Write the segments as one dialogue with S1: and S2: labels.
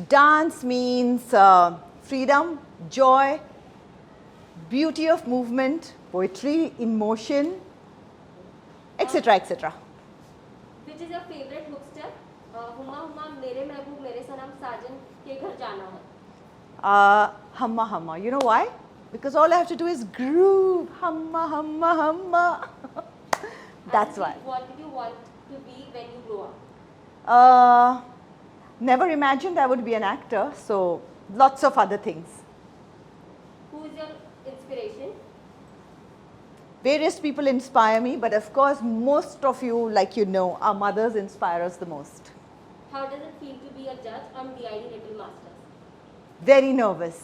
S1: Dance means freedom, joy, beauty of movement, poetry in motion, etc. etc.
S2: Which is your favorite hook step? Huma Huma मेरे महबूब मेरे सनम साजन के घर जाना है.
S1: Humma humma. You know why? Because all I have to do is groove. Humma humma humma. That's why.
S2: What did you want to be when you grow up?
S1: Never imagined I would be an actor, so lots of other things.
S2: Who is your inspiration?
S1: Various people inspire me, but of course most of you, like you know, our mothers inspire us the most.
S2: How does it feel to be a judge on DID Little Masters?
S1: Very nervous.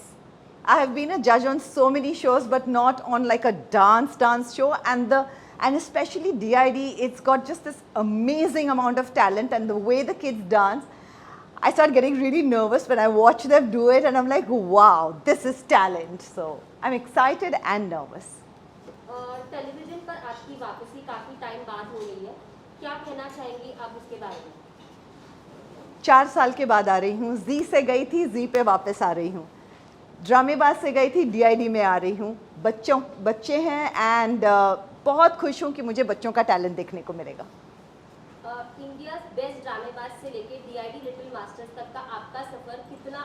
S1: I have been a judge on so many shows, but not on like a dance show, and especially DID, it's got just this amazing amount of talent, and the way the kids dance, I start getting really nervous when I watch them do it, and I'm like, wow, this is talent. So I'm excited and nervous.
S2: Television पर आपकी वापसी काफी time बाद हो रही है, क्या कहना चाहेंगी आप उसके बारे में?
S1: 4 साल के बाद आ रही हूँ. जी से गई थी, जी पे वापस आ रही हूँ. ड्रामेबाज से गई थी, DID में आ रही हूँ. बच्चे हैं एंड बहुत खुश हूँ कि मुझे बच्चों का टैलेंट देखने को मिलेगा.
S2: इंडिया बेस्ट ड्रामेबाज से लेके DID लिटिल मास्टर्स तक का आपका सफर कितना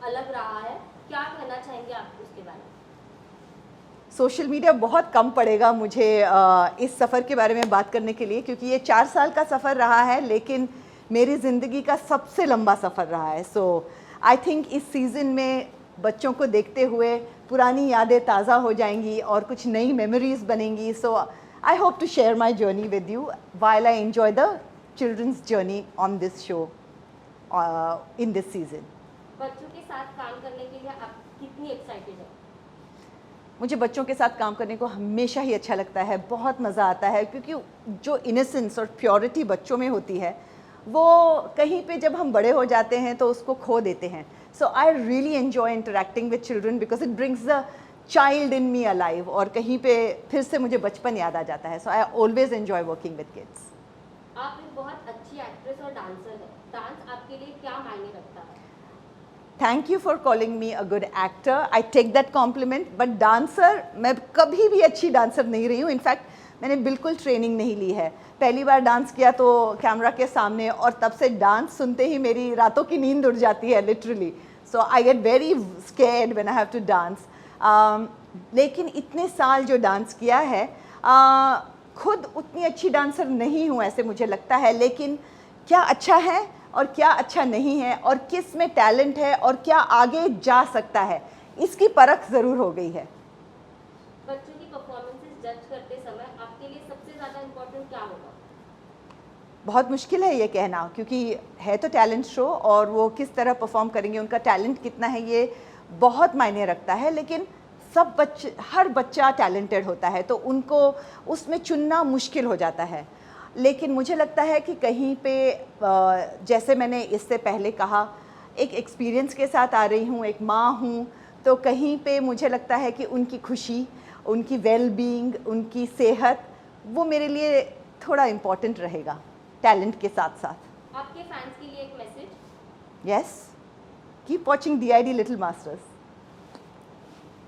S2: अलग रहा है, क्या कहना चाहेंगे आप उसके बारे में?
S1: सोशल मीडिया बहुत कम पड़ेगा मुझे इस सफ़र के बारे में बात करने के लिए, क्योंकि ये 4 साल का सफ़र रहा है, लेकिन मेरी ज़िंदगी का सबसे लंबा सफ़र रहा है. सो आई थिंक इस सीज़न में बच्चों को देखते हुए पुरानी यादें ताज़ा हो जाएंगी और कुछ नई मेमोरीज़ बनेंगी. So I hope to share my journey with you while I enjoy the children's journey on this show in this season.
S2: बच्चों के साथ काम करने के लिए आप कितनी एक्साइटेड हैं?
S1: मुझे बच्चों के साथ काम करने को हमेशा ही अच्छा लगता है, बहुत मज़ा आता है, क्योंकि जो इनोसेंस और प्योरिटी बच्चों में होती है वो कहीं पे जब हम बड़े हो जाते हैं तो उसको खो देते हैं. So I really enjoy interacting with children because it brings the child in me alive, और कहीं पे फिर से मुझे बचपन याद आ जाता है. So I always enjoy working with kids.
S2: आप एक बहुत अच्छी एक्ट्रेस और डांसर हैं. डांस आपके लिए क्या मायने रखता है?
S1: Thank you for calling me a good actor. I take that compliment. But dancer, मैं कभी भी अच्छी डांसर नहीं रही हूँ. इनफैक्ट मैंने बिल्कुल ट्रेनिंग नहीं ली है. पहली बार डांस किया तो कैमरा के सामने, और तब से डांस सुनते ही मेरी रातों की नींद उड़ जाती है literally. So I get very scared when I have to dance. लेकिन इतने साल जो डांस किया है, खुद उतनी अच्छी डांसर नहीं हूँ ऐसे मुझे लगता है, लेकिन क्या अच्छा है और क्या अच्छा नहीं है, और किस में टैलेंट है और क्या आगे जा सकता है, इसकी परख ज़रूर हो गई है.
S2: बच्चों की परफॉर्मेंसेस जज करते समय आपके लिए सबसे ज़्यादा इम्पोर्टेंट क्या होगा?
S1: बहुत मुश्किल है ये कहना, क्योंकि है तो टैलेंट शो, और वो किस तरह परफॉर्म करेंगे, उनका टैलेंट कितना है, ये बहुत मायने रखता है. लेकिन हर बच्चा टैलेंटेड होता है, तो उनको उसमें चुनना मुश्किल हो जाता है. लेकिन मुझे लगता है कि कहीं पे जैसे मैंने इससे पहले कहा, एक एक्सपीरियंस के साथ आ रही हूँ, एक माँ हूँ, तो कहीं पे मुझे लगता है कि उनकी खुशी, उनकी वेल बीइंग, उनकी सेहत, वो मेरे लिए थोड़ा इम्पॉर्टेंट रहेगा टैलेंट के साथ साथ.
S2: आपके फैंस के लिए एक message?
S1: Yes, keep watching DID little masters.